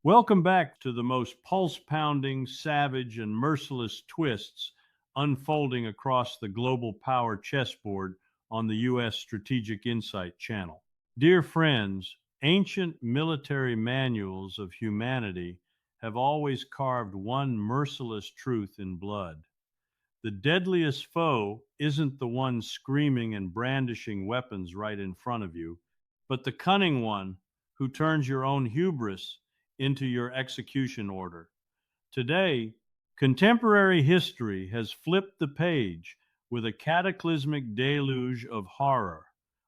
Welcome back to the most pulse pounding, savage, and merciless twists unfolding across the global power chessboard on the U.S. Strategic Insight channel. Dear friends, ancient military manuals of humanity have always carved one merciless truth in blood. The deadliest foe isn't the one screaming and brandishing weapons right in front of you, but the cunning one who turns your own hubris into your execution order. Today, contemporary history has flipped the page with a cataclysmic deluge of horror,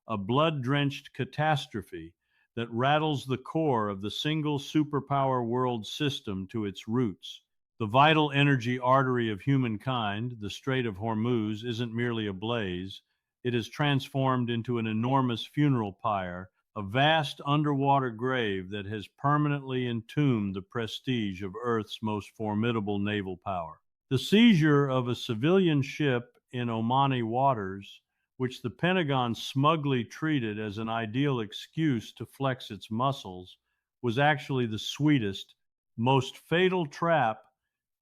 a blood drenched catastrophe that rattles the core of the single superpower world system to its roots. The vital energy artery of humankind, the Strait of Hormuz, isn't merely ablaze. It is transformed into an enormous funeral pyre, a vast underwater grave that has permanently entombed the prestige of Earth's most formidable naval power. The seizure of a civilian ship in Omani waters, which the Pentagon smugly treated as an ideal excuse to flex its muscles, was actually the sweetest, most fatal trap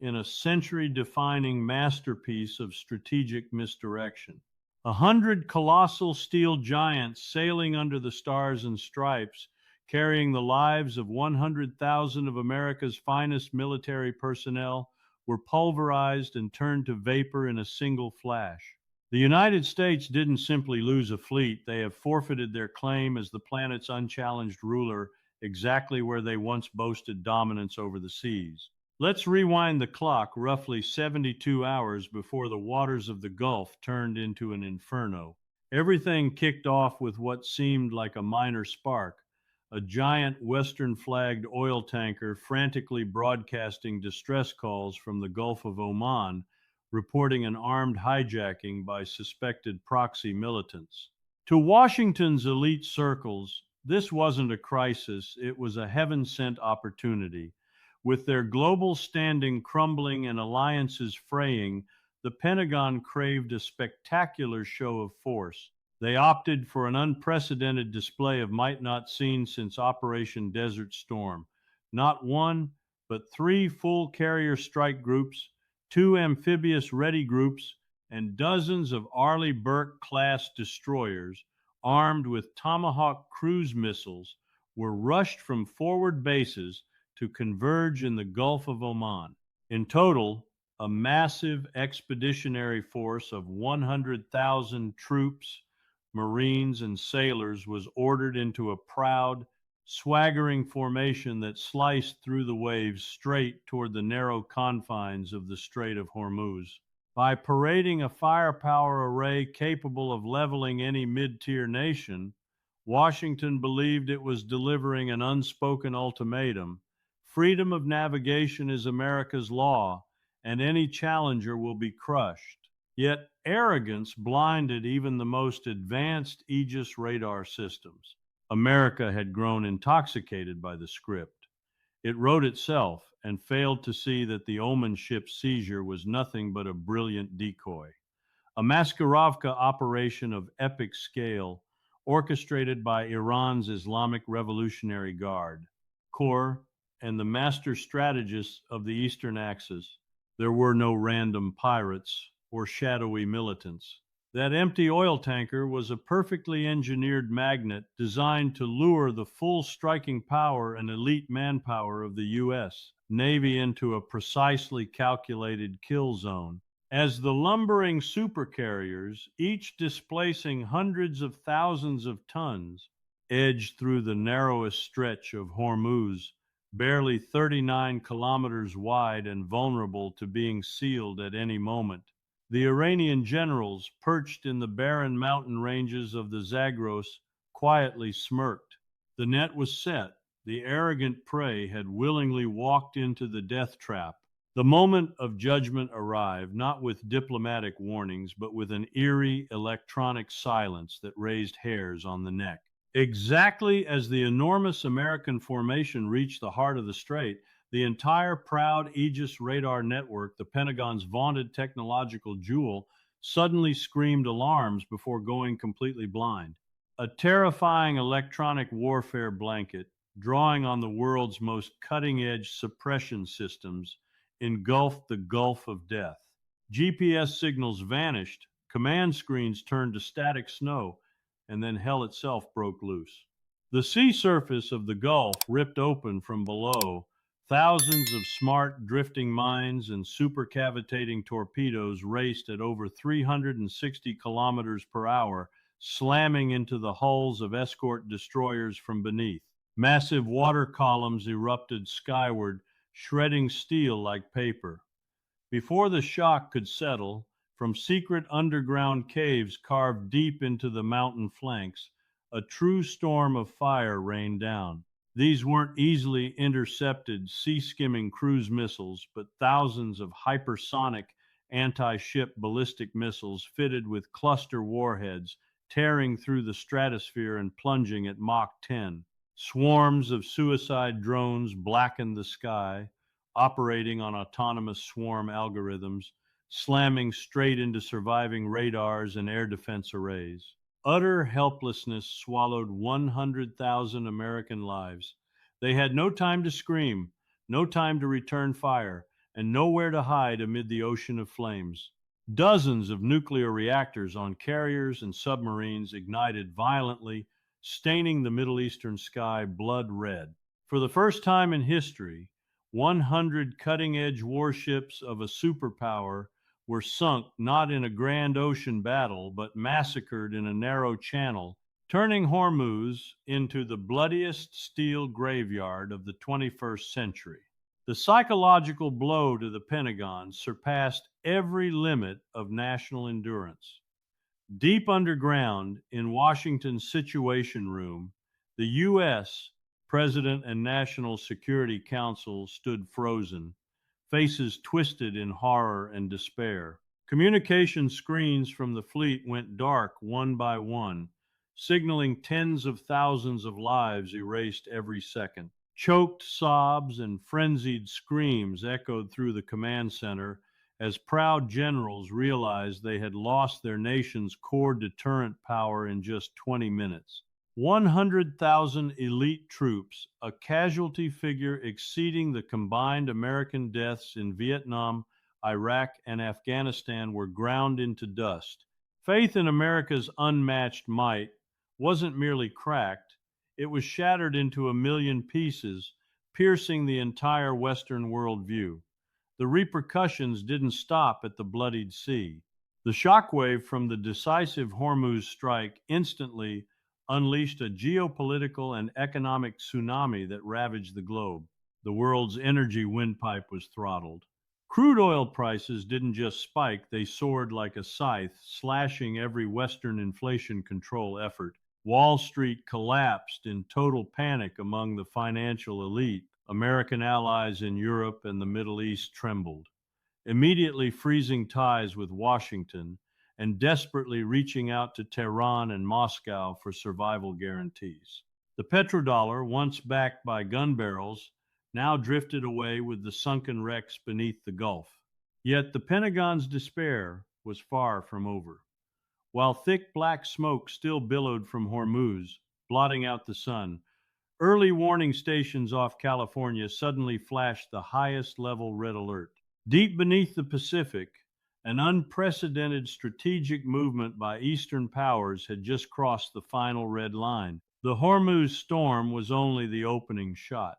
in a century-defining masterpiece of strategic misdirection. 100 colossal steel giants sailing under the stars and stripes, carrying the lives of 100,000 of America's finest military personnel, were pulverized and turned to vapor in a single flash. The United States didn't simply lose a fleet, they have forfeited their claim as the planet's unchallenged ruler exactly where they once boasted dominance over the seas. Let's rewind the clock roughly 72 hours before the waters of the Gulf turned into an inferno. Everything kicked off with what seemed like a minor spark, a giant Western-flagged oil tanker frantically broadcasting distress calls from the Gulf of Oman, reporting an armed hijacking by suspected proxy militants. To Washington's elite circles, this wasn't a crisis, it was a heaven-sent opportunity. With their global standing crumbling and alliances fraying, the Pentagon craved a spectacular show of force. They opted for an unprecedented display of might not seen since Operation Desert Storm. Not one, but three full carrier strike groups, two amphibious ready groups, and dozens of Arleigh Burke-class destroyers, armed with Tomahawk cruise missiles, were rushed from forward bases to converge in the Gulf of Oman. In total, a massive expeditionary force of 100,000 troops, Marines, and sailors was ordered into a proud, swaggering formation that sliced through the waves straight toward the narrow confines of the Strait of Hormuz. By parading a firepower array capable of leveling any mid-tier nation, Washington believed it was delivering an unspoken ultimatum. Freedom of navigation is America's law, and any challenger will be crushed. Yet arrogance blinded even the most advanced Aegis radar systems. America had grown intoxicated by the script. It wrote itself and failed to see that the Oman ship's seizure was nothing but a brilliant decoy. A Maskirovka operation of epic scale orchestrated by Iran's Islamic Revolutionary Guard, Corps, and the master strategists of the Eastern Axis. There were no random pirates or shadowy militants. That empty oil tanker was a perfectly engineered magnet designed to lure the full striking power and elite manpower of the U.S. Navy into a precisely calculated kill zone. As the lumbering supercarriers, each displacing hundreds of thousands of tons, edged through the narrowest stretch of Hormuz, barely 39 kilometers wide and vulnerable to being sealed at any moment. The Iranian generals, perched in the barren mountain ranges of the Zagros, quietly smirked. The net was set. The arrogant prey had willingly walked into the death trap. The moment of judgment arrived, not with diplomatic warnings, but with an eerie electronic silence that raised hairs on the neck. Exactly as the enormous American formation reached the heart of the strait, the entire proud Aegis radar network, the Pentagon's vaunted technological jewel, suddenly screamed alarms before going completely blind. A terrifying electronic warfare blanket, drawing on the world's most cutting-edge suppression systems, engulfed the Gulf of Death. GPS signals vanished, command screens turned to static snow, and then hell itself broke loose. The sea surface of the Gulf ripped open from below. Thousands of smart drifting mines and supercavitating torpedoes raced at over 360 kilometers per hour, slamming into the hulls of escort destroyers from beneath. Massive water columns erupted skyward, shredding steel like paper. Before the shock could settle, from secret underground caves carved deep into the mountain flanks, a true storm of fire rained down. These weren't easily intercepted sea-skimming cruise missiles, but thousands of hypersonic anti-ship ballistic missiles fitted with cluster warheads, tearing through the stratosphere and plunging at Mach 10. Swarms of suicide drones blackened the sky, operating on autonomous swarm algorithms, slamming straight into surviving radars and air defense arrays. Utter helplessness swallowed 100,000 American lives. They had no time to scream, no time to return fire, and nowhere to hide amid the ocean of flames. Dozens of nuclear reactors on carriers and submarines ignited violently, staining the Middle Eastern sky blood red. For the first time in history, 100 cutting-edge warships of a superpower were sunk not in a grand ocean battle, but massacred in a narrow channel, turning Hormuz into the bloodiest steel graveyard of the 21st century. The psychological blow to the Pentagon surpassed every limit of national endurance. Deep underground in Washington's Situation Room, the U.S. President and National Security Council stood frozen, faces twisted in horror and despair. Communication screens from the fleet went dark one by one, signaling tens of thousands of lives erased every second. Choked sobs and frenzied screams echoed through the command center as proud generals realized they had lost their nation's core deterrent power in just 20 minutes. 100,000 elite troops, a casualty figure exceeding the combined American deaths in Vietnam, Iraq, and Afghanistan, were ground into dust. Faith in America's unmatched might wasn't merely cracked, it was shattered into a million pieces, piercing the entire Western worldview. The repercussions didn't stop at the bloodied sea. The shockwave from the decisive Hormuz strike instantly unleashed a geopolitical and economic tsunami that ravaged the globe. The world's energy windpipe was throttled. Crude oil prices didn't just spike, they soared like a scythe, slashing every Western inflation control effort. Wall Street collapsed in total panic among the financial elite. American allies in Europe and the Middle East trembled, immediately freezing ties with Washington and desperately reaching out to Tehran and Moscow for survival guarantees. The petrodollar, once backed by gun barrels, now drifted away with the sunken wrecks beneath the Gulf. Yet the Pentagon's despair was far from over. While thick black smoke still billowed from Hormuz, blotting out the sun, early warning stations off California suddenly flashed the highest level red alert. Deep beneath the Pacific, an unprecedented strategic movement by Eastern powers had just crossed the final red line. The Hormuz storm was only the opening shot.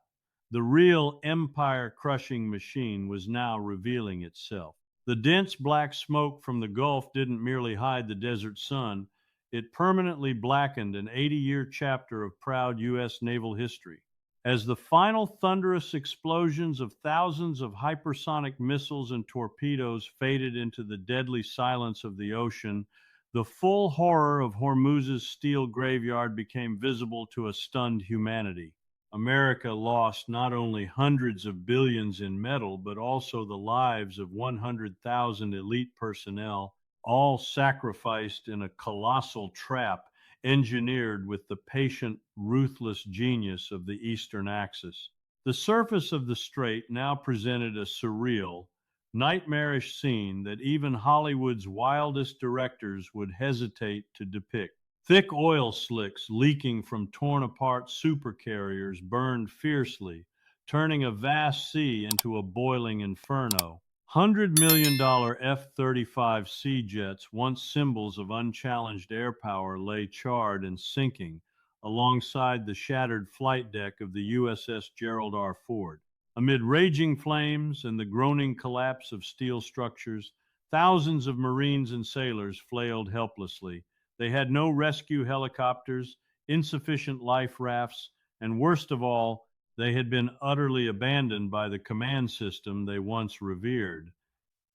The real empire-crushing machine was now revealing itself. The dense black smoke from the Gulf didn't merely hide the desert sun, it permanently blackened an 80-year chapter of proud U.S. naval history. As the final thunderous explosions of thousands of hypersonic missiles and torpedoes faded into the deadly silence of the ocean, the full horror of Hormuz's steel graveyard became visible to a stunned humanity. America lost not only hundreds of billions in metal, but also the lives of 100,000 elite personnel, all sacrificed in a colossal trap engineered with the patient, ruthless genius of the Eastern Axis. The surface of the strait now presented a surreal, nightmarish scene that even Hollywood's wildest directors would hesitate to depict. Thick oil slicks leaking from torn-apart supercarriers burned fiercely, turning a vast sea into a boiling inferno. $100 million F-35C jets, once symbols of unchallenged air power, lay charred and sinking alongside the shattered flight deck of the USS Gerald R. Ford. Amid raging flames and the groaning collapse of steel structures, thousands of Marines and sailors flailed helplessly. They had no rescue helicopters, insufficient life rafts, and worst of all, they had been utterly abandoned by the command system they once revered.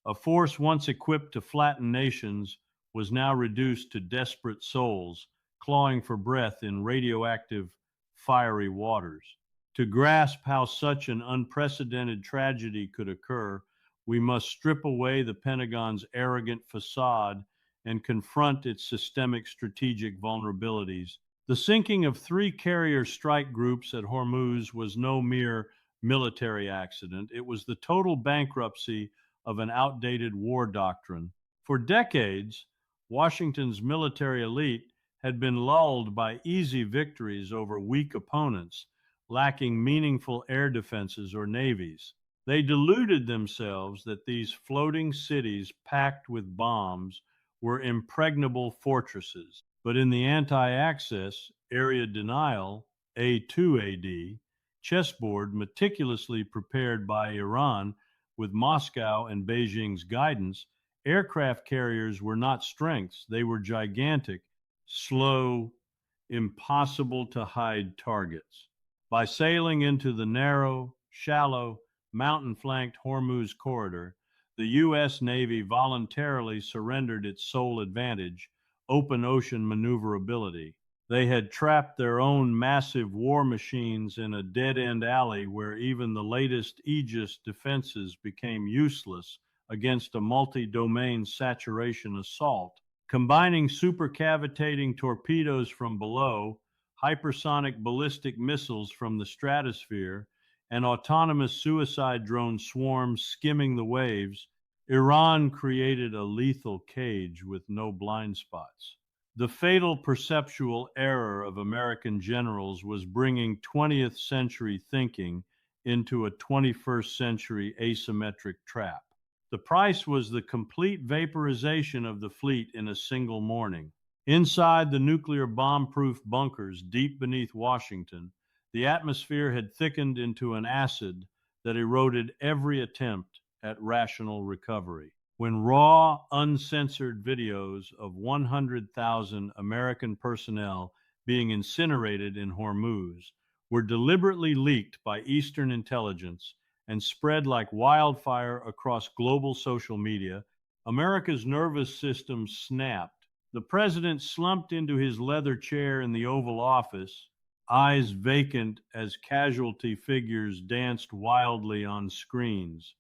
A force once equipped to flatten nations was now reduced to desperate souls, clawing for breath in radioactive, fiery waters. To grasp how such an unprecedented tragedy could occur, we must strip away the Pentagon's arrogant facade and confront its systemic strategic vulnerabilities. The sinking of three carrier strike groups at Hormuz was no mere military accident. It was the total bankruptcy of an outdated war doctrine. For decades, Washington's military elite had been lulled by easy victories over weak opponents, lacking meaningful air defenses or navies. They deluded themselves that these floating cities packed with bombs were impregnable fortresses. But in the anti-access area denial, A2AD, chessboard meticulously prepared by Iran with Moscow and Beijing's guidance, aircraft carriers were not strengths, they were gigantic, slow, impossible to hide targets. By sailing into the narrow, shallow, mountain flanked Hormuz corridor, the U.S. Navy voluntarily surrendered its sole advantage, open ocean maneuverability. They had trapped their own massive war machines in a dead end alley where even the latest Aegis defenses became useless against a multi domain saturation assault. Combining supercavitating torpedoes from below, hypersonic ballistic missiles from the stratosphere, and autonomous suicide drone swarms skimming the waves, Iran created a lethal cage with no blind spots. The fatal perceptual error of American generals was bringing 20th century thinking into a 21st century asymmetric trap. The price was the complete vaporization of the fleet in a single morning. Inside the nuclear bomb-proof bunkers deep beneath Washington, the atmosphere had thickened into an acid that eroded every attempt at rational recovery. When raw, uncensored videos of 100,000 American personnel being incinerated in Hormuz were deliberately leaked by Eastern intelligence and spread like wildfire across global social media, America's nervous system snapped. The president slumped into his leather chair in the Oval Office, eyes vacant as casualty figures danced wildly on screens.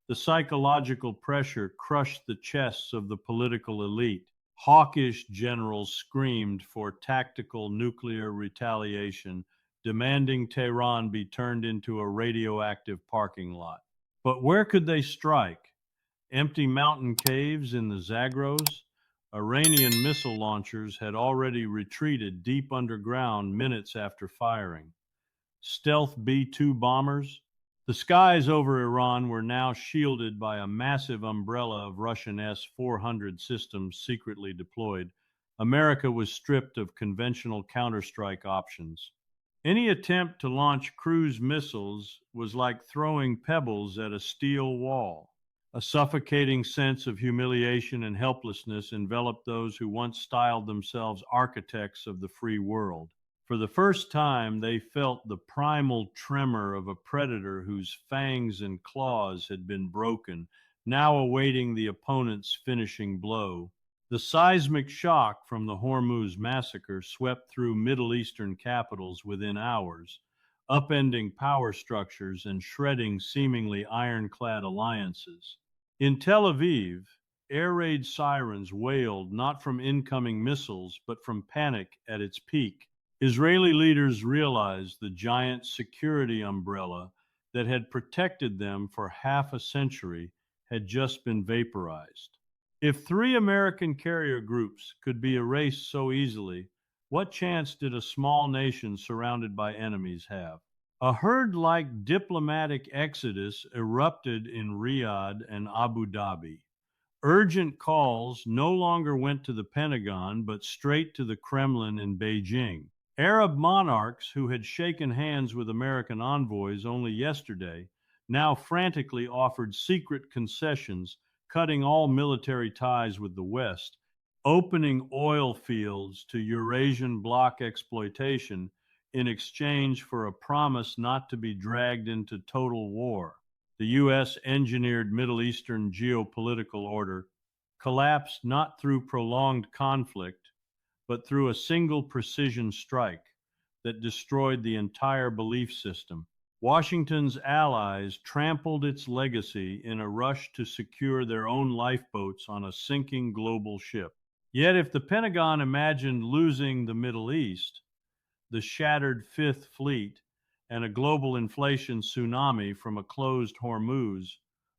The psychological pressure crushed the chests of the political elite. Hawkish generals screamed for tactical nuclear retaliation, demanding Tehran be turned into a radioactive parking lot. But where could they strike? Empty mountain caves in the Zagros? Iranian missile launchers had already retreated deep underground minutes after firing. Stealth B-2 bombers? The skies over Iran were now shielded by a massive umbrella of Russian S-400 systems secretly deployed. America was stripped of conventional counterstrike options. Any attempt to launch cruise missiles was like throwing pebbles at a steel wall. A suffocating sense of humiliation and helplessness enveloped those who once styled themselves architects of the free world. For the first time, they felt the primal tremor of a predator whose fangs and claws had been broken, now awaiting the opponent's finishing blow. The seismic shock from the Hormuz massacre swept through Middle Eastern capitals within hours, upending power structures and shredding seemingly ironclad alliances. In Tel Aviv, air raid sirens wailed not from incoming missiles, but from panic at its peak. Israeli leaders realized the giant security umbrella that had protected them for half a century had just been vaporized. If three American carrier groups could be erased so easily, What chance did a small nation surrounded by enemies have? A herd-like diplomatic exodus erupted in Riyadh and Abu Dhabi. Urgent calls no longer went to the Pentagon, but straight to the Kremlin in Beijing. Arab monarchs who had shaken hands with American envoys only yesterday now frantically offered secret concessions, cutting all military ties with the West, opening oil fields to Eurasian bloc exploitation in exchange for a promise not to be dragged into total war. The U.S. engineered Middle Eastern geopolitical order collapsed not through prolonged conflict, but through a single precision strike that destroyed the entire belief system. Washington's allies trampled its legacy in a rush to secure their own lifeboats on a sinking global ship. Yet, if the Pentagon imagined losing the Middle East, the shattered Fifth Fleet, and a global inflation tsunami from a closed Hormuz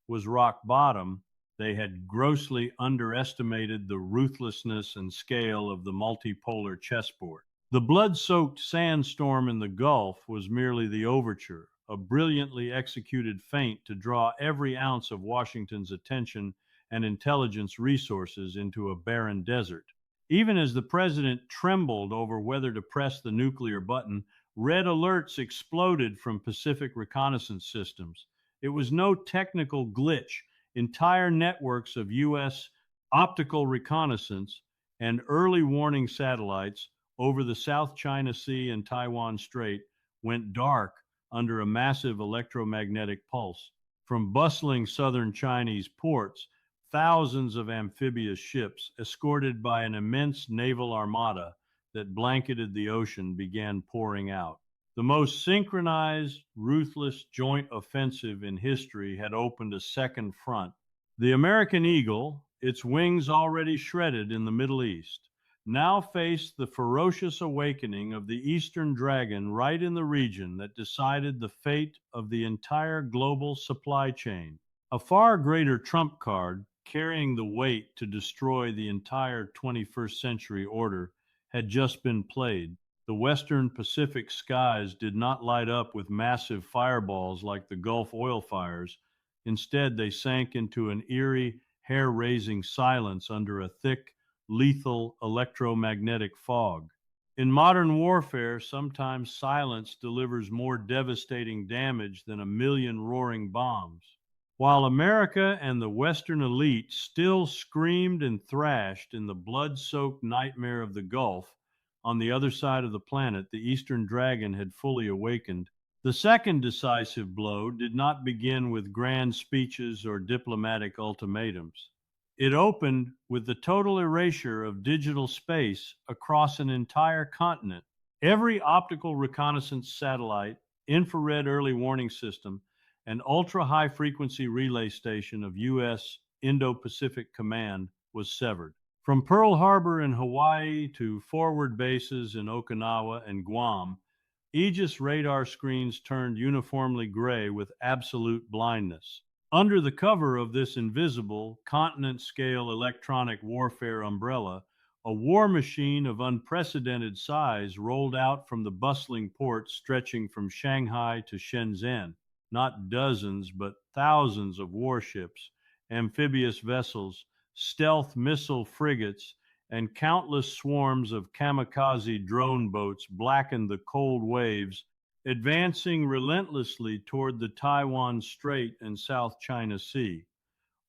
was rock bottom, they had grossly underestimated the ruthlessness and scale of the multipolar chessboard. The blood-soaked sandstorm in the Gulf was merely the overture, a brilliantly executed feint to draw every ounce of Washington's attention and intelligence resources into a barren desert. Even as the president trembled over whether to press the nuclear button, red alerts exploded from Pacific reconnaissance systems. It was no technical glitch. Entire networks of U.S. optical reconnaissance and early warning satellites over the South China Sea and Taiwan Strait went dark under a massive electromagnetic pulse. From bustling southern Chinese ports, thousands of amphibious ships, escorted by an immense naval armada that blanketed the ocean, began pouring out. The most synchronized, ruthless joint offensive in history had opened a second front. The American Eagle, its wings already shredded in the Middle East, now faced the ferocious awakening of the Eastern Dragon right in the region that decided the fate of the entire global supply chain. A far greater trump card, carrying the weight to destroy the entire 21st century order, had just been played. The Western Pacific skies did not light up with massive fireballs like the Gulf oil fires. Instead, they sank into an eerie, hair-raising silence under a thick, lethal electromagnetic fog. In modern warfare, sometimes silence delivers more devastating damage than a million roaring bombs. While America and the Western elite still screamed and thrashed in the blood-soaked nightmare of the Gulf, on the other side of the planet, the Eastern Dragon had fully awakened. The second decisive blow did not begin with grand speeches or diplomatic ultimatums. It opened with the total erasure of digital space across an entire continent. Every optical reconnaissance satellite, infrared early warning system, and ultra-high frequency relay station of U.S. Indo-Pacific Command was severed. From Pearl Harbor in Hawaii to forward bases in Okinawa and Guam, Aegis radar screens turned uniformly gray with absolute blindness. Under the cover of this invisible, continent-scale electronic warfare umbrella, a war machine of unprecedented size rolled out from the bustling ports stretching from Shanghai to Shenzhen. Not dozens, but thousands of warships, amphibious vessels, stealth missile frigates, and countless swarms of kamikaze drone boats blackened the cold waves, advancing relentlessly toward the Taiwan Strait and South China Sea.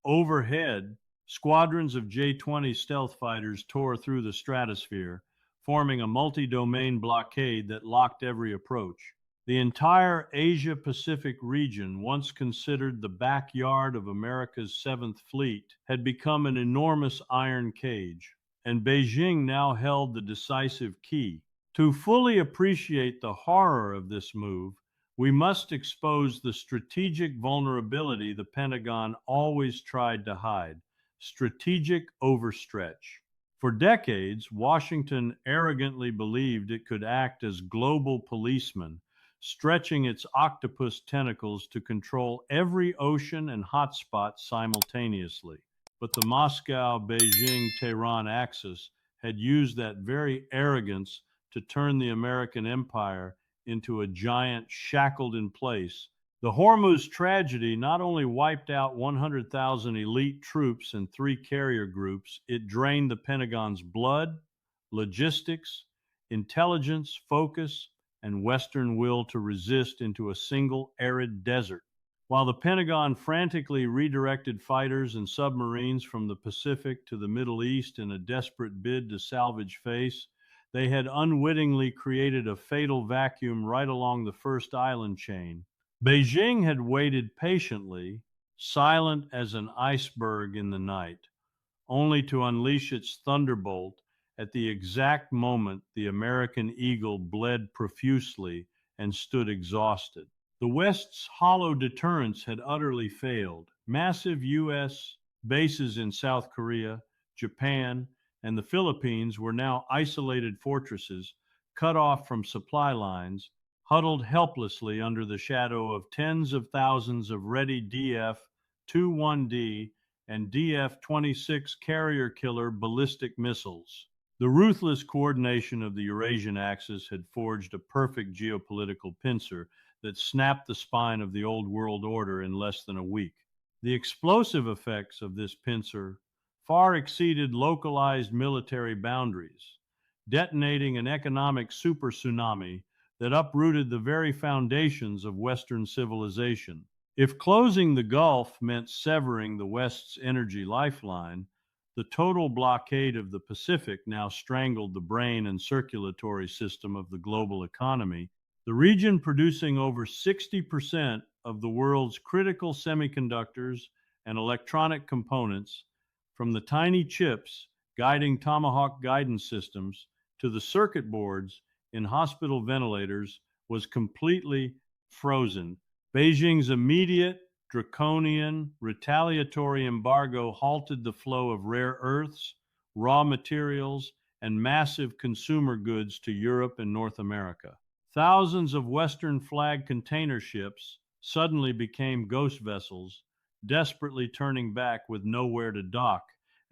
Overhead, squadrons of J-20 stealth fighters tore through the stratosphere, forming a multi-domain blockade that locked every approach. The entire Asia-Pacific region, once considered the backyard of America's Seventh Fleet, had become an enormous iron cage, and Beijing now held the decisive key. To fully appreciate the horror of this move, we must expose the strategic vulnerability the Pentagon always tried to hide: strategic overstretch. For decades, Washington arrogantly believed it could act as global policeman, stretching its octopus tentacles to control every ocean and hotspot simultaneously. But the Moscow, Beijing, Tehran axis had used that very arrogance to turn the American empire into a giant shackled in place. The Hormuz tragedy not only wiped out 100,000 elite troops and 3 carrier groups, it drained the Pentagon's blood, logistics, intelligence, focus, and Western will to resist into a single arid desert. While the Pentagon frantically redirected fighters and submarines from the Pacific to the Middle East in a desperate bid to salvage face, they had unwittingly created a fatal vacuum right along the first island chain. Beijing had waited patiently, silent as an iceberg in the night, only to unleash its thunderbolt at the exact moment the American eagle bled profusely and stood exhausted. The West's hollow deterrence had utterly failed. Massive U.S. bases in South Korea, Japan, and the Philippines were now isolated fortresses, cut off from supply lines, huddled helplessly under the shadow of tens of thousands of ready DF-21D and DF-26 carrier-killer ballistic missiles. The ruthless coordination of the Eurasian Axis had forged a perfect geopolitical pincer that snapped the spine of the old world order in less than a week. The explosive effects of this pincer far exceeded localized military boundaries, detonating an economic super tsunami that uprooted the very foundations of Western civilization. If closing the Gulf meant severing the West's energy lifeline, the total blockade of the Pacific now strangled the brain and circulatory system of the global economy. The region producing over 60% of the world's critical semiconductors and electronic components, from the tiny chips guiding Tomahawk guidance systems to the circuit boards in hospital ventilators, was completely frozen. Beijing's immediate, draconian, retaliatory embargo halted the flow of rare earths, raw materials, and massive consumer goods to Europe and North America. Thousands of Western flag container ships suddenly became ghost vessels, desperately turning back with nowhere to dock,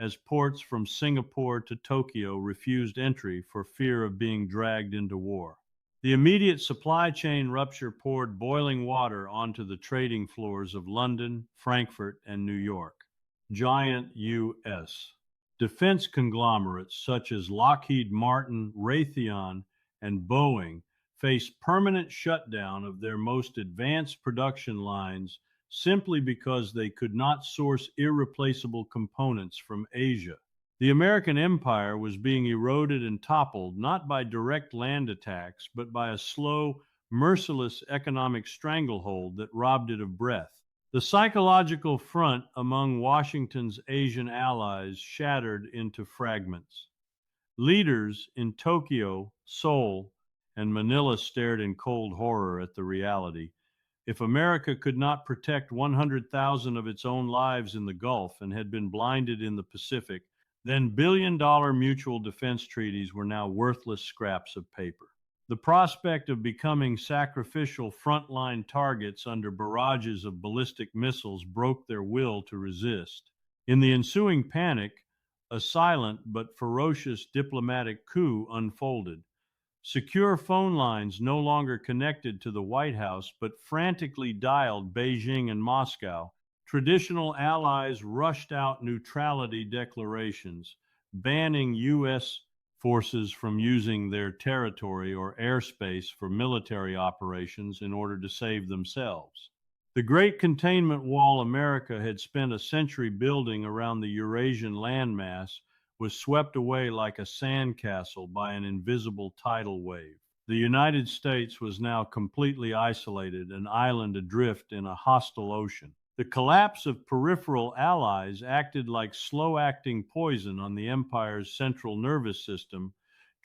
as ports from Singapore to Tokyo refused entry for fear of being dragged into war. The immediate supply chain rupture poured boiling water onto the trading floors of London, Frankfurt, and New York. Giant U.S. defense conglomerates such as Lockheed Martin, Raytheon, and Boeing faced permanent shutdown of their most advanced production lines simply because they could not source irreplaceable components from Asia. The American empire was being eroded and toppled not by direct land attacks, but by a slow, merciless economic stranglehold that robbed it of breath. The psychological front among Washington's Asian allies shattered into fragments. Leaders in Tokyo, Seoul, and Manila stared in cold horror at the reality. If America could not protect 100,000 of its own lives in the Gulf and had been blinded in the Pacific, then billion-dollar mutual defense treaties were now worthless scraps of paper. The prospect of becoming sacrificial frontline targets under barrages of ballistic missiles broke their will to resist. In the ensuing panic, a silent but ferocious diplomatic coup unfolded. Secure phone lines no longer connected to the White House but frantically dialed Beijing and Moscow. Traditional allies rushed out neutrality declarations, banning U.S. forces from using their territory or airspace for military operations in order to save themselves. The great containment wall America had spent a century building around the Eurasian landmass was swept away like a sandcastle by an invisible tidal wave. The United States was now completely isolated, an island adrift in a hostile ocean. The collapse of peripheral allies acted like slow-acting poison on the empire's central nervous system,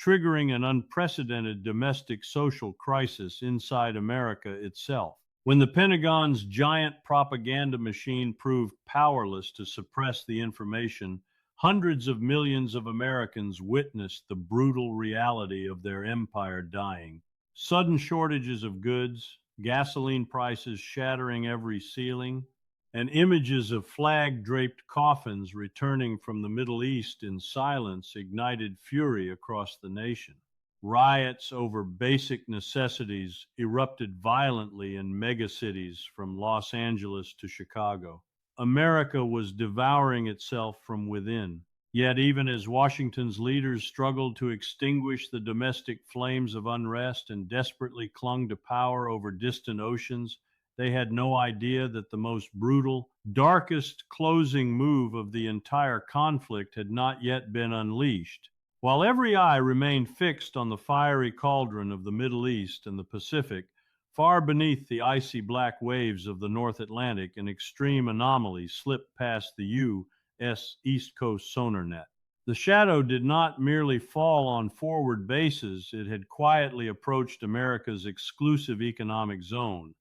triggering an unprecedented domestic social crisis inside America itself. When the Pentagon's giant propaganda machine proved powerless to suppress the information, hundreds of millions of Americans witnessed the brutal reality of their empire dying. Sudden shortages of goods, gasoline prices shattering every ceiling, and images of flag-draped coffins returning from the Middle East in silence ignited fury across the nation. Riots over basic necessities erupted violently in megacities from Los Angeles to Chicago. America was devouring itself from within. Yet, even as Washington's leaders struggled to extinguish the domestic flames of unrest and desperately clung to power over distant oceans, they had no idea that the most brutal, darkest closing move of the entire conflict had not yet been unleashed. While every eye remained fixed on the fiery cauldron of the Middle East and the Pacific, far beneath the icy black waves of the North Atlantic, an extreme anomaly slipped past the U.S. East Coast sonar net. The shadow did not merely fall on forward bases, it had quietly approached America's exclusive economic zone.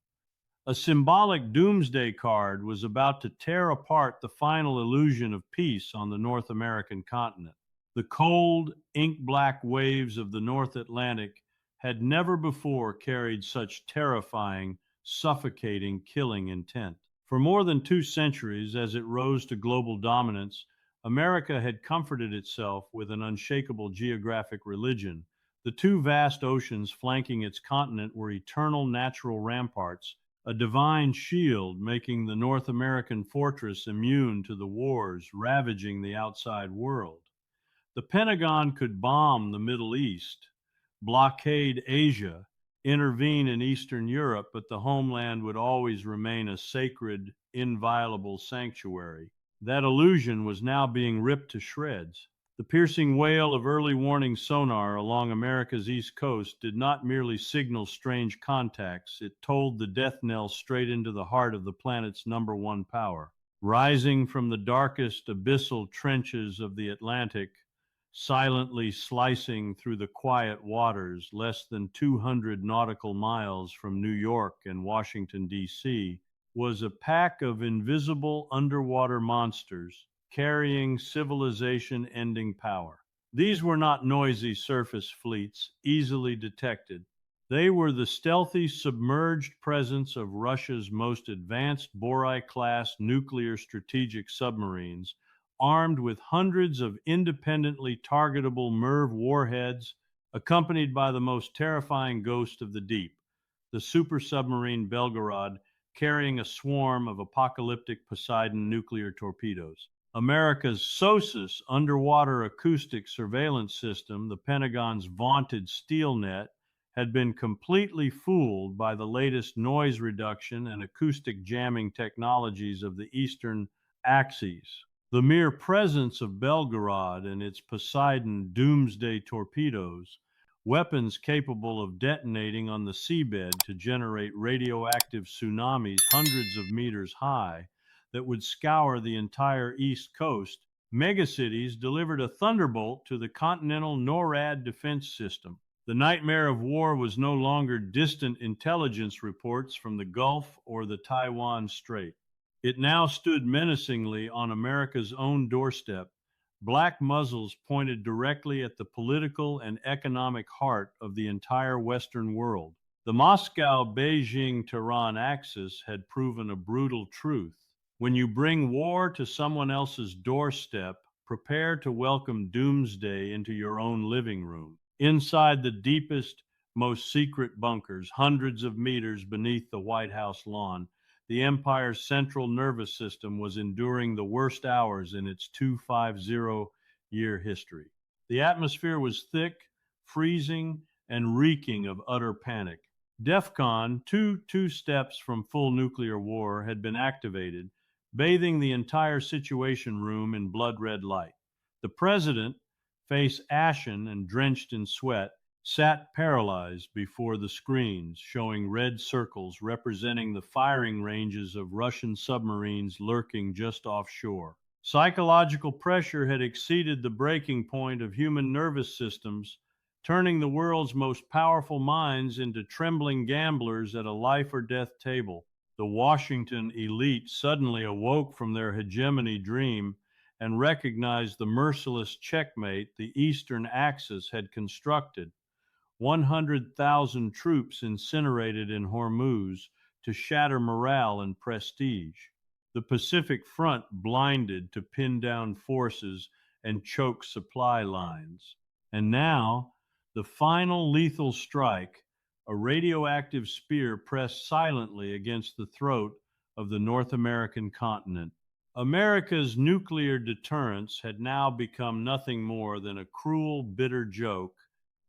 A symbolic doomsday card was about to tear apart the final illusion of peace on the North American continent. The cold, ink-black waves of the North Atlantic had never before carried such terrifying, suffocating, killing intent. For more than 2 centuries, as it rose to global dominance, America had comforted itself with an unshakable geographic religion. The two vast oceans flanking its continent were eternal natural ramparts, a divine shield making the North American fortress immune to the wars ravaging the outside world. The Pentagon could bomb the Middle East, blockade Asia, intervene in Eastern Europe, but the homeland would always remain a sacred, inviolable sanctuary. That illusion was now being ripped to shreds. The piercing wail of early warning sonar along America's east coast did not merely signal strange contacts, it tolled the death knell straight into the heart of the planet's number one power. Rising from the darkest abyssal trenches of the Atlantic, silently slicing through the quiet waters less than 200 nautical miles from New York and Washington, D.C., was a pack of invisible underwater monsters carrying civilization-ending power. These were not noisy surface fleets, easily detected. They were the stealthy, submerged presence of Russia's most advanced Borai-class nuclear strategic submarines, armed with hundreds of independently targetable MIRV warheads, accompanied by the most terrifying ghost of the deep, the super submarine Belgorod, carrying a swarm of apocalyptic Poseidon nuclear torpedoes. America's SOSUS underwater acoustic surveillance system, the Pentagon's vaunted SteelNet, had been completely fooled by the latest noise reduction and acoustic jamming technologies of the Eastern Axis. The mere presence of Belgorod and its Poseidon doomsday torpedoes, weapons capable of detonating on the seabed to generate radioactive tsunamis hundreds of meters high that would scour the entire East Coast, megacities delivered a thunderbolt to the continental NORAD defense system. The nightmare of war was no longer distant intelligence reports from the Gulf or the Taiwan Strait. It now stood menacingly on America's own doorstep, black muzzles pointed directly at the political and economic heart of the entire Western world. The Moscow-Beijing-Tehran axis had proven a brutal truth. When you bring war to someone else's doorstep, prepare to welcome doomsday into your own living room. Inside the deepest, most secret bunkers, hundreds of meters beneath the White House lawn, the empire's central nervous system was enduring the worst hours in its 250-year history. The atmosphere was thick, freezing, and reeking of utter panic. DEFCON, two steps from full nuclear war, had been activated, bathing the entire situation room in blood-red light. The president, face ashen and drenched in sweat, sat paralyzed before the screens, showing red circles representing the firing ranges of Russian submarines lurking just offshore. Psychological pressure had exceeded the breaking point of human nervous systems, turning the world's most powerful minds into trembling gamblers at a life or death table. The Washington elite suddenly awoke from their hegemony dream and recognized the merciless checkmate the Eastern Axis had constructed. 100,000 troops incinerated in Hormuz to shatter morale and prestige. The Pacific Front blinded to pin down forces and choke supply lines. And now, The final lethal strike, a radioactive spear pressed silently against the throat of the North American continent. America's nuclear deterrence had now become nothing more than a cruel, bitter joke.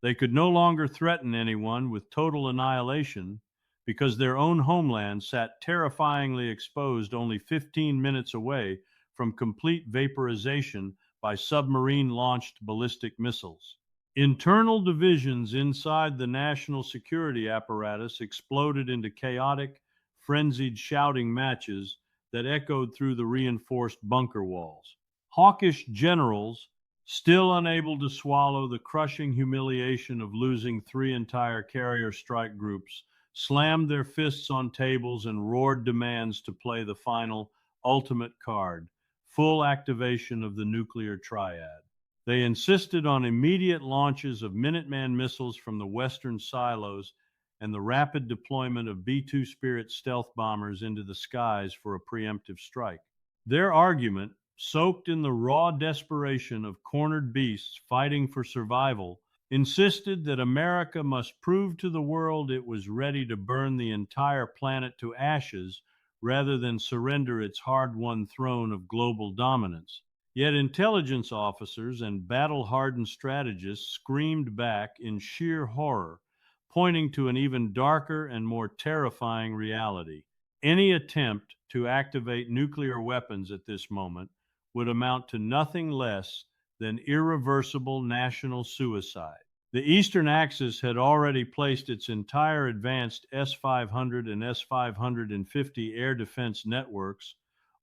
They could no longer threaten anyone with total annihilation because their own homeland sat terrifyingly exposed only 15 minutes away from complete vaporization by submarine launched ballistic missiles. Internal divisions inside the national security apparatus exploded into chaotic, frenzied shouting matches that echoed through the reinforced bunker walls. Hawkish generals, still unable to swallow the crushing humiliation of losing three entire carrier strike groups, slammed their fists on tables and roared demands to play the final, ultimate card, full activation of the nuclear triad. They insisted on immediate launches of Minuteman missiles from the western silos and the rapid deployment of B-2 Spirit stealth bombers into the skies for a preemptive strike. Their argument, soaked in the raw desperation of cornered beasts fighting for survival, insisted that America must prove to the world it was ready to burn the entire planet to ashes rather than surrender its hard-won throne of global dominance. Yet intelligence officers and battle-hardened strategists screamed back in sheer horror, pointing to an even darker and more terrifying reality. Any attempt to activate nuclear weapons at this moment would amount to nothing less than irreversible national suicide. The Eastern Axis had already placed its entire advanced S-500 and S-550 air defense networks,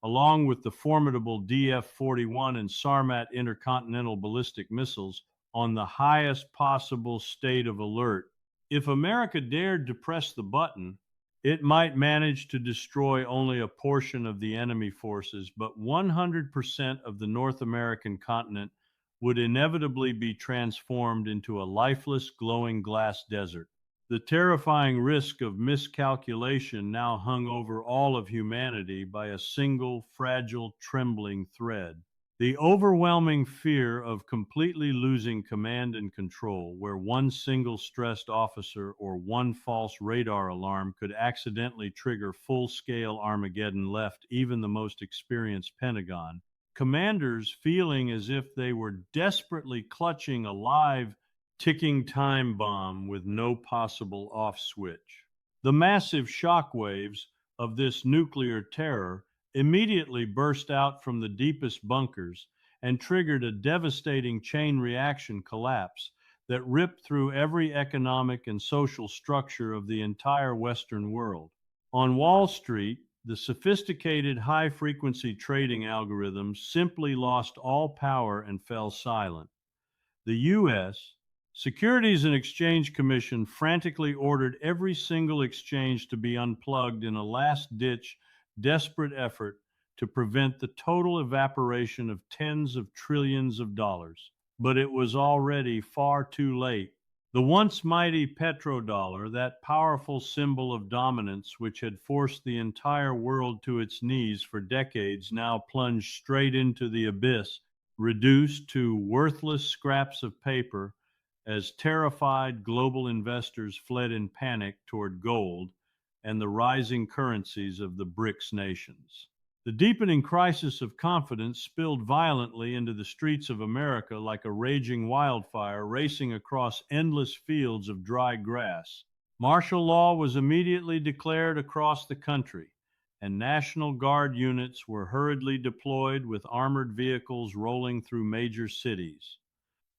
along with the formidable DF-41 and Sarmat intercontinental ballistic missiles, on the highest possible state of alert. If America dared to press the button, it might manage to destroy only a portion of the enemy forces, but 100% of the North American continent would inevitably be transformed into a lifeless, glowing glass desert. The terrifying risk of miscalculation now hung over all of humanity by a single, fragile, trembling thread. The overwhelming fear of completely losing command and control, where one single stressed officer or one false radar alarm could accidentally trigger full-scale Armageddon, left even the most experienced Pentagon commanders feeling as if they were desperately clutching a live, ticking time bomb with no possible off switch. The massive shockwaves of this nuclear terror immediately burst out from the deepest bunkers and triggered a devastating chain reaction collapse that ripped through every economic and social structure of the entire Western world. On Wall Street, the sophisticated high-frequency trading algorithms simply lost all power and fell silent. The U.S. Securities and Exchange Commission frantically ordered every single exchange to be unplugged in a last-ditch, desperate effort to prevent the total evaporation of tens of trillions of dollars. But it was already far too late. The once mighty petrodollar, that powerful symbol of dominance which had forced the entire world to its knees for decades, now plunged straight into the abyss, reduced to worthless scraps of paper as terrified global investors fled in panic toward gold and the rising currencies of the BRICS nations. The deepening crisis of confidence spilled violently into the streets of America like a raging wildfire racing across endless fields of dry grass. Martial law was immediately declared across the country, and National Guard units were hurriedly deployed with armored vehicles rolling through major cities.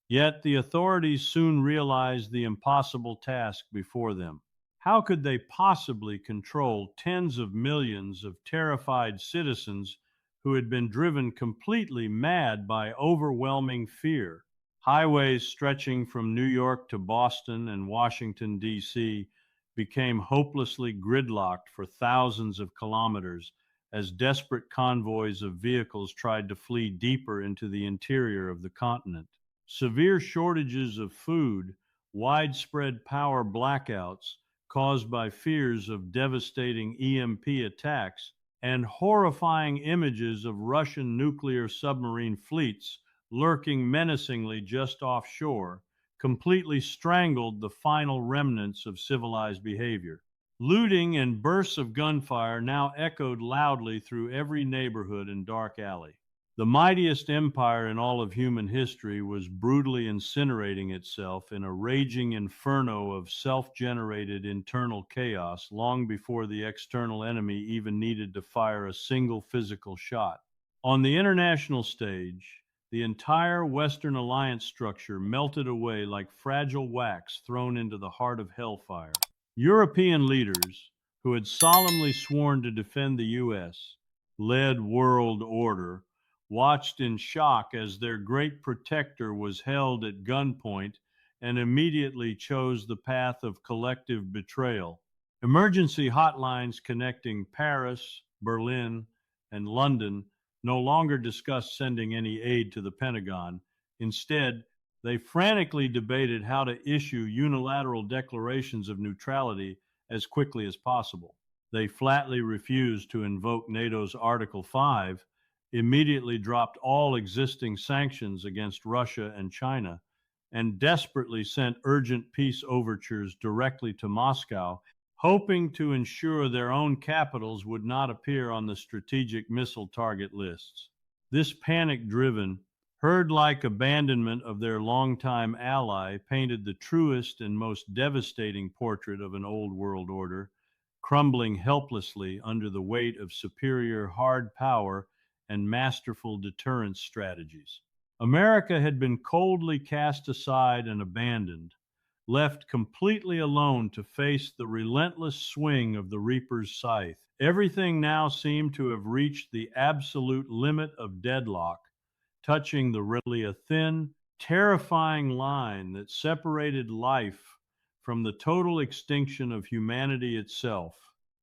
Yet the authorities soon realized the impossible task before them. How could they possibly control tens of millions of terrified citizens who had been driven completely mad by overwhelming fear? Highways stretching from New York to Boston and Washington, D.C., became hopelessly gridlocked for thousands of kilometers as desperate convoys of vehicles tried to flee deeper into the interior of the continent. Severe shortages of food, widespread power blackouts, caused by fears of devastating EMP attacks, and horrifying images of Russian nuclear submarine fleets lurking menacingly just offshore completely strangled the final remnants of civilized behavior. Looting and bursts of gunfire now echoed loudly through every neighborhood and dark alley. The mightiest empire in all of human history was brutally incinerating itself in a raging inferno of self-generated internal chaos long before the external enemy even needed to fire a single physical shot. On the international stage, the entire Western alliance structure melted away like fragile wax thrown into the heart of hellfire. European leaders, who had solemnly sworn to defend the U.S. led world order, watched in shock as their great protector was held at gunpoint and immediately chose the path of collective betrayal. Emergency hotlines connecting Paris, Berlin, and London no longer discussed sending any aid to the Pentagon. Instead, they frantically debated how to issue unilateral declarations of neutrality as quickly as possible. They flatly refused to invoke NATO's Article 5, immediately dropped all existing sanctions against Russia and China, and desperately sent urgent peace overtures directly to Moscow, hoping to ensure their own capitals would not appear on the strategic missile target lists. This panic-driven, herd-like abandonment of their longtime ally painted the truest and most devastating portrait of an old world order, crumbling helplessly under the weight of superior hard power and masterful deterrence strategies. America had been coldly cast aside and abandoned, left completely alone to face the relentless swing of the reaper's scythe. Everything now seemed to have reached the absolute limit of deadlock, touching the really a thin, terrifying line that separated life from the total extinction of humanity itself.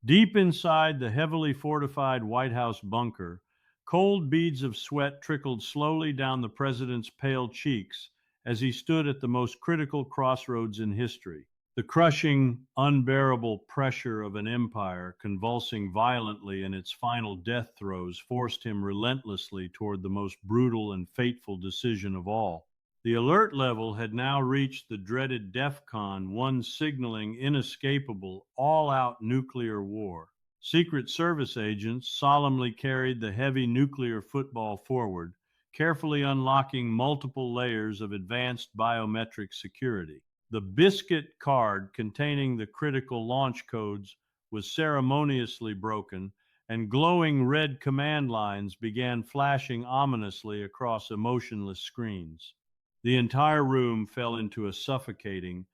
Deep inside the heavily fortified White House bunker, cold beads of sweat trickled slowly down the president's pale cheeks as he stood at the most critical crossroads in history. The crushing, unbearable pressure of an empire convulsing violently in its final death throes forced him relentlessly toward the most brutal and fateful decision of all. The alert level had now reached the dreaded DEFCON 1, signaling inescapable, all-out nuclear war. Secret Service agents solemnly carried the heavy nuclear football forward, carefully unlocking multiple layers of advanced biometric security. The biscuit card containing the critical launch codes was ceremoniously broken, and glowing red command lines began flashing ominously across emotionless screens. The entire room fell into a suffocating,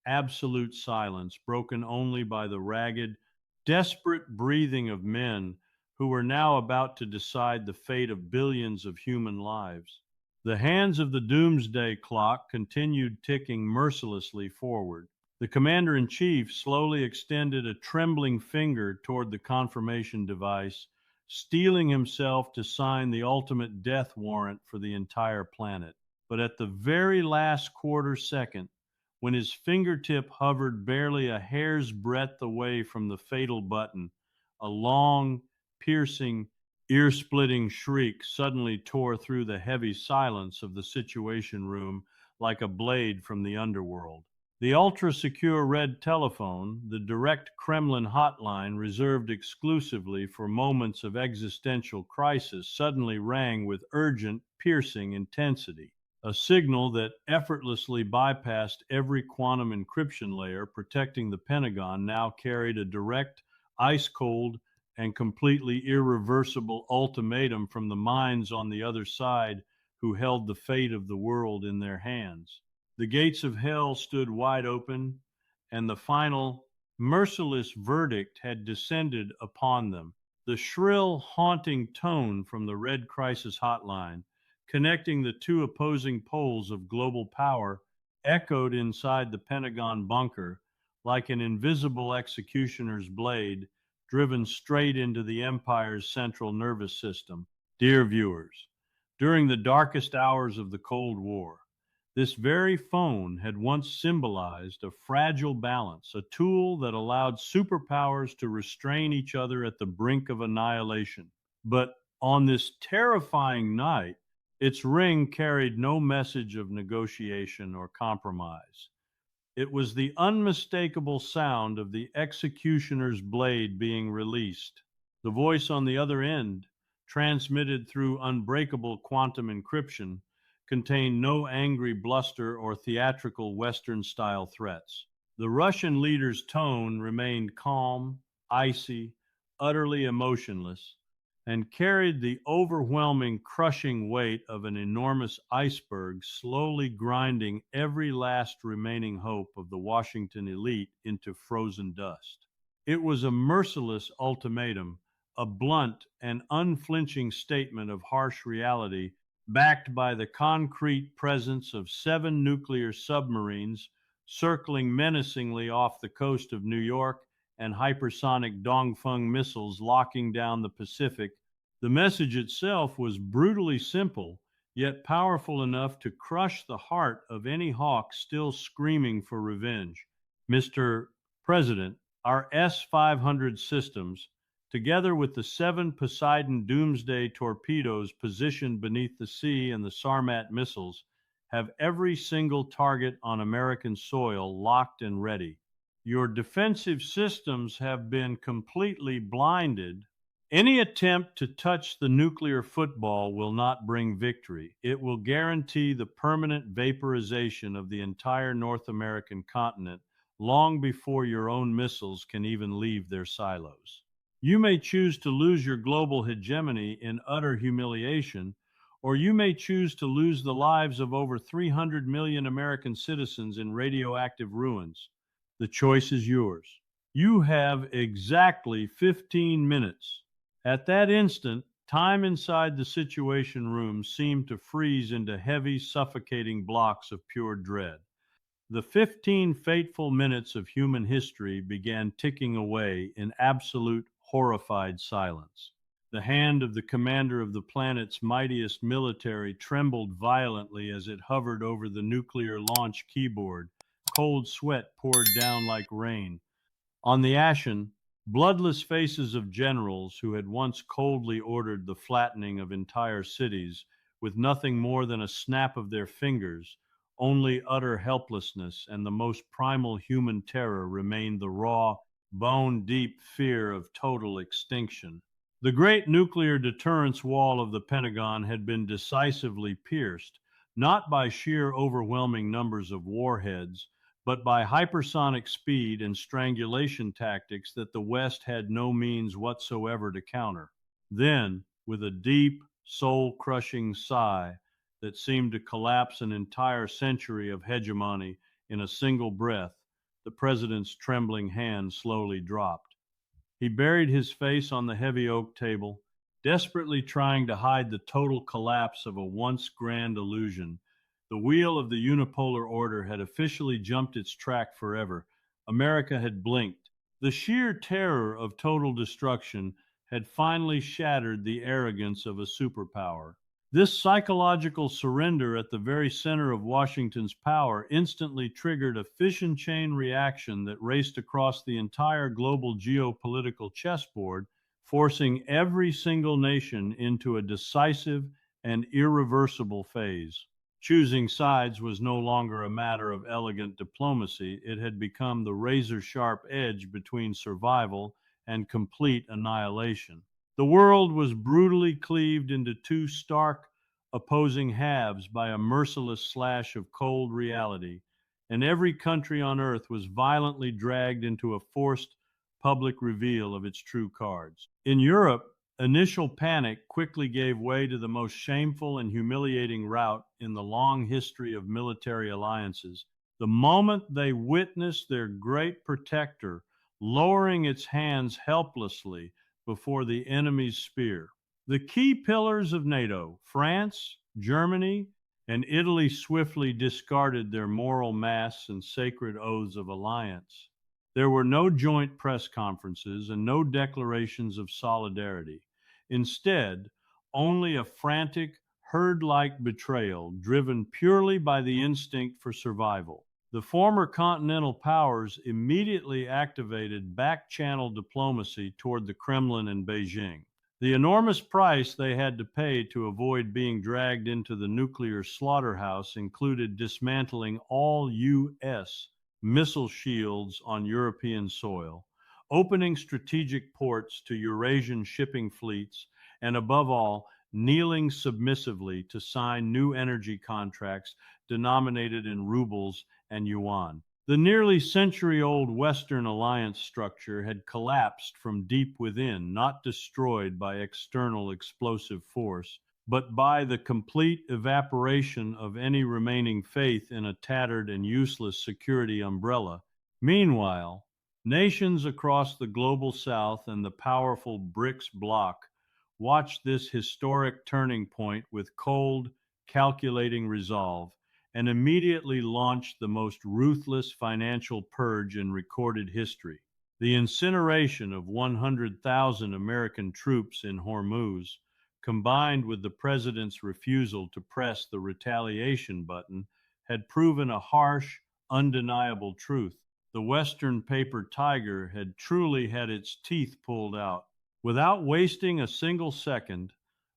absolute silence, broken only by the ragged, desperate breathing of men who were now about to decide the fate of billions of human lives. The hands of the doomsday clock continued ticking mercilessly forward. The commander-in-chief slowly extended a trembling finger toward the confirmation device, steeling himself to sign the ultimate death warrant for the entire planet. But at the very last quarter second, when his fingertip hovered barely a hair's breadth away from the fatal button, a long, piercing, ear-splitting shriek suddenly tore through the heavy silence of the Situation Room like a blade from the underworld. The ultra-secure red telephone, the direct Kremlin hotline reserved exclusively for moments of existential crisis, suddenly rang with urgent, piercing intensity. A signal that effortlessly bypassed every quantum encryption layer protecting the Pentagon now carried a direct, ice-cold, and completely irreversible ultimatum from the minds on the other side who held the fate of the world in their hands. The gates of hell stood wide open, and the final, merciless verdict had descended upon them. The shrill, haunting tone from the Red Crisis Hotline, connecting the two opposing poles of global power, echoed inside the Pentagon bunker like an invisible executioner's blade driven straight into the empire's central nervous system. Dear viewers, during the darkest hours of the Cold War, this very phone had once symbolized a fragile balance, a tool that allowed superpowers to restrain each other at the brink of annihilation. But on this terrifying night, Its ring carried no message of negotiation or compromise. It was the unmistakable sound of the executioner's blade being released. The voice on the other end, transmitted through unbreakable quantum encryption, contained no angry bluster or theatrical Western-style threats. The Russian leader's tone remained calm, icy, utterly emotionless, and carried the overwhelming, crushing weight of an enormous iceberg slowly grinding every last remaining hope of the Washington elite into frozen dust. It was a merciless ultimatum, a blunt and unflinching statement of harsh reality, backed by the concrete presence of 7 nuclear submarines circling menacingly off the coast of New York and hypersonic Dongfeng missiles locking down the Pacific. The message itself was brutally simple, yet powerful enough to crush the heart of any hawk still screaming for revenge. Mr. President, our S-500 systems, together with the 7 Poseidon Doomsday torpedoes positioned beneath the sea and the Sarmat missiles, have every single target on American soil locked and ready. Your defensive systems have been completely blinded. Any attempt to touch the nuclear football will not bring victory. It will guarantee the permanent vaporization of the entire North American continent long before your own missiles can even leave their silos. You may choose to lose your global hegemony in utter humiliation, or you may choose to lose the lives of over 300 million American citizens in radioactive ruins. The choice is yours. You have exactly 15 minutes. At that instant, time inside the Situation Room seemed to freeze into heavy, suffocating blocks of pure dread. The 15 fateful minutes of human history began ticking away in absolute, horrified silence. The hand of the commander of the planet's mightiest military trembled violently as it hovered over the nuclear launch keyboard. Cold sweat poured down like rain. On the ashen, bloodless faces of generals who had once coldly ordered the flattening of entire cities with nothing more than a snap of their fingers, only utter helplessness and the most primal human terror remained the raw, bone-deep fear of total extinction. The great nuclear deterrence wall of the Pentagon had been decisively pierced, not by sheer overwhelming numbers of warheads, but by hypersonic speed and strangulation tactics that the West had no means whatsoever to counter. Then, with a deep, soul-crushing sigh that seemed to collapse an entire century of hegemony in a single breath, the president's trembling hand slowly dropped. He buried his face on the heavy oak table, desperately trying to hide the total collapse of a once grand illusion. The wheel of the unipolar order had officially jumped its track forever. America had blinked. The sheer terror of total destruction had finally shattered the arrogance of a superpower. This psychological surrender at the very center of Washington's power instantly triggered a fission chain reaction that raced across the entire global geopolitical chessboard, forcing every single nation into a decisive and irreversible phase. Choosing sides was no longer a matter of elegant diplomacy. It had become the razor-sharp edge between survival and complete annihilation. The world was brutally cleaved into 2 stark, opposing halves by a merciless slash of cold reality, and every country on earth was violently dragged into a forced public reveal of its true cards. In Europe, initial panic quickly gave way to the most shameful and humiliating rout in the long history of military alliances. The moment they witnessed their great protector lowering its hands helplessly before the enemy's spear. The key pillars of NATO, France, Germany, and Italy swiftly discarded their moral masts and sacred oaths of alliance. There were no joint press conferences and no declarations of solidarity. Instead, only a frantic, herd-like betrayal driven purely by the instinct for survival. The former continental powers immediately activated back-channel diplomacy toward the Kremlin and Beijing. The enormous price they had to pay to avoid being dragged into the nuclear slaughterhouse included dismantling all U.S. missile shields on European soil, opening strategic ports to Eurasian shipping fleets, and above all, kneeling submissively to sign new energy contracts denominated in rubles and yuan. The nearly century-old Western alliance structure had collapsed from deep within, not destroyed by external explosive force, but by the complete evaporation of any remaining faith in a tattered and useless security umbrella. Meanwhile, nations across the global South and the powerful BRICS bloc watched this historic turning point with cold, calculating resolve and immediately launched the most ruthless financial purge in recorded history. The incineration of 100,000 American troops in Hormuz, combined with the president's refusal to press the retaliation button, had proven a harsh, undeniable truth. The Western paper tiger had truly had its teeth pulled out. Without wasting a single second,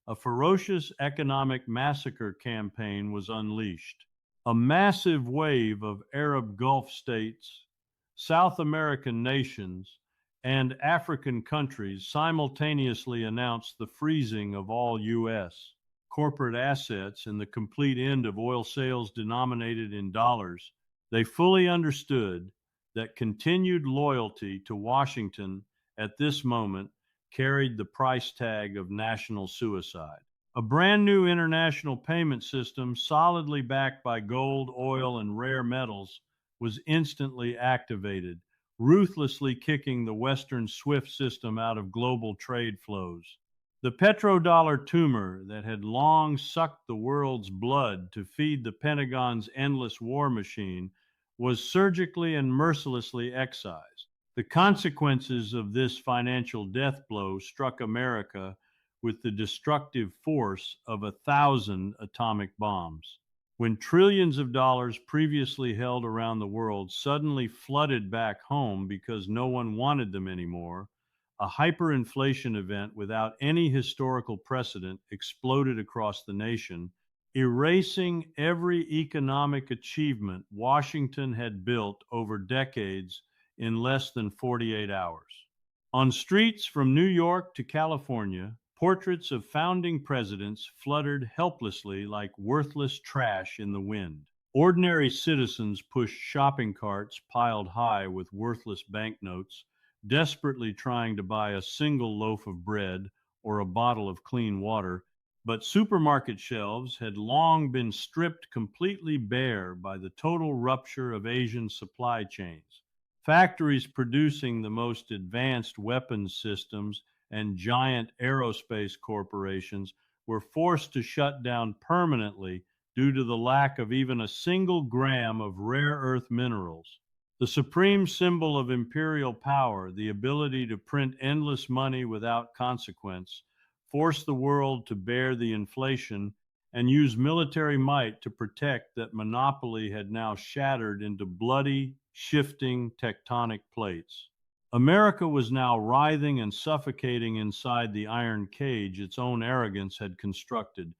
a ferocious economic massacre campaign was unleashed. A massive wave of Arab Gulf states, South American nations, and African countries simultaneously announced the freezing of all U.S. corporate assets and the complete end of oil sales denominated in dollars. They fully understood that continued loyalty to Washington at this moment carried the price tag of national suicide. A brand new international payment system, solidly backed by gold, oil, and rare metals, was instantly activated, ruthlessly kicking the Western SWIFT system out of global trade flows. The petrodollar tumor that had long sucked the world's blood to feed the Pentagon's endless war machine was surgically and mercilessly excised. The consequences of this financial death blow struck America with the destructive force of 1,000 atomic bombs. When trillions of dollars previously held around the world suddenly flooded back home because no one wanted them anymore, a hyperinflation event without any historical precedent exploded across the nation, erasing every economic achievement Washington had built over decades in less than 48 hours. On streets from New York to California, portraits of founding presidents fluttered helplessly like worthless trash in the wind. Ordinary citizens pushed shopping carts piled high with worthless banknotes, desperately trying to buy a single loaf of bread or a bottle of clean water, but supermarket shelves had long been stripped completely bare by the total rupture of Asian supply chains. Factories producing the most advanced weapons systems and giant aerospace corporations were forced to shut down permanently due to the lack of even a single gram of rare earth minerals. The supreme symbol of imperial power, the ability to print endless money without consequence, forced the world to bear the inflation and use military might to protect that monopoly had now shattered into bloody, shifting tectonic plates. America was now writhing and suffocating inside the iron cage its own arrogance had constructed,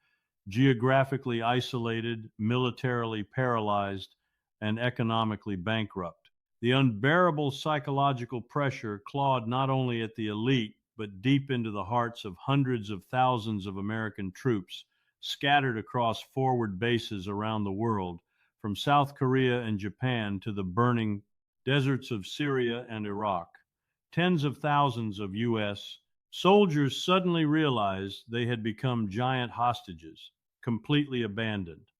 geographically isolated, militarily paralyzed, and economically bankrupt. The unbearable psychological pressure clawed not only at the elite, but deep into the hearts of hundreds of thousands of American troops scattered across forward bases around the world, from South Korea and Japan to the burning deserts of Syria and Iraq. Tens of thousands of U.S. soldiers suddenly realized they had become giant hostages, completely abandoned.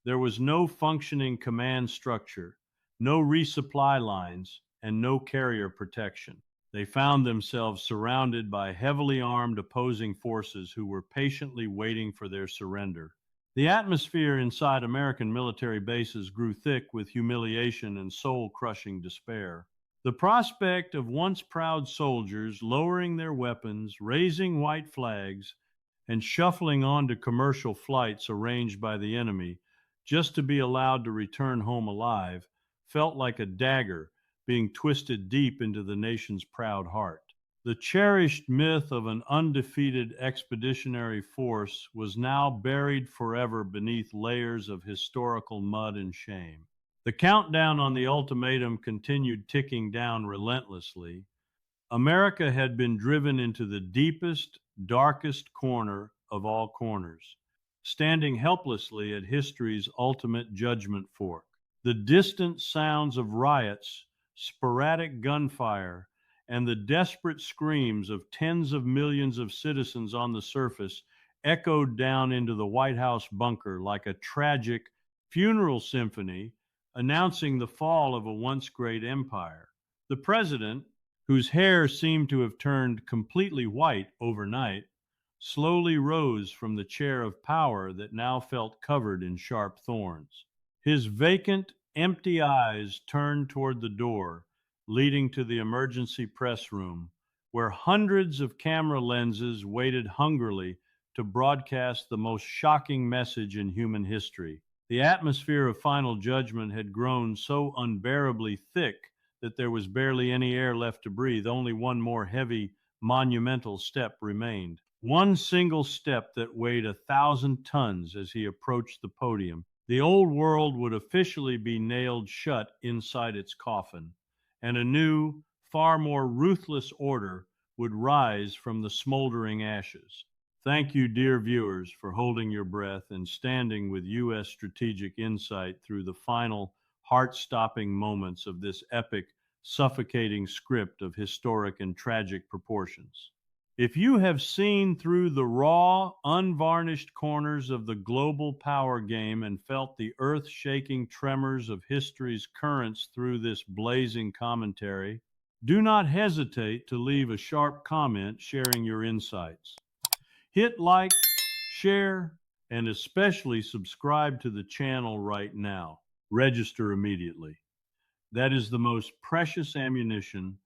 There was no functioning command structure, no resupply lines, and no carrier protection. They found themselves surrounded by heavily armed opposing forces who were patiently waiting for their surrender. The atmosphere inside American military bases grew thick with humiliation and soul-crushing despair. The prospect of once proud soldiers lowering their weapons, raising white flags, and shuffling on to commercial flights arranged by the enemy just to be allowed to return home alive felt like a dagger being twisted deep into the nation's proud heart. The cherished myth of an undefeated expeditionary force was now buried forever beneath layers of historical mud and shame. The countdown on the ultimatum continued ticking down relentlessly. America had been driven into the deepest, darkest corner of all corners, standing helplessly at history's ultimate judgment fork. The distant sounds of riots, sporadic gunfire, and the desperate screams of tens of millions of citizens on the surface echoed down into the White House bunker like a tragic funeral symphony announcing the fall of a once great empire. The president, whose hair seemed to have turned completely white overnight, slowly rose from the chair of power that now felt covered in sharp thorns. His vacant, empty eyes turned toward the door leading to the emergency press room, where hundreds of camera lenses waited hungrily to broadcast the most shocking message in human history. The atmosphere of final judgment had grown so unbearably thick that there was barely any air left to breathe. Only one more heavy, monumental step remained. One single step that weighed 1,000 tons as he approached the podium. The old world would officially be nailed shut inside its coffin, and a new, far more ruthless order would rise from the smoldering ashes. Thank you, dear viewers, for holding your breath and standing with U.S. strategic insight through the final, heart-stopping moments of this epic, suffocating script of historic and tragic proportions. If you have seen through the raw, unvarnished corners of the global power game and felt the earth-shaking tremors of history's currents through this blazing commentary, do not hesitate to leave a sharp comment sharing your insights. Hit like, share, and especially subscribe to the channel right now. Register immediately. That is the most precious ammunition,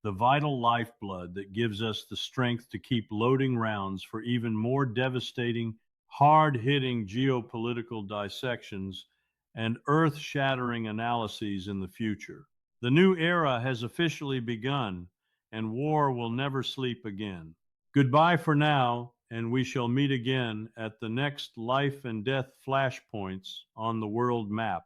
the vital lifeblood that gives us the strength to keep loading rounds for even more devastating, hard-hitting geopolitical dissections and earth-shattering analyses in the future. The new era has officially begun, and war will never sleep again. Goodbye for now, and we shall meet again at the next life and death flashpoints on the world map.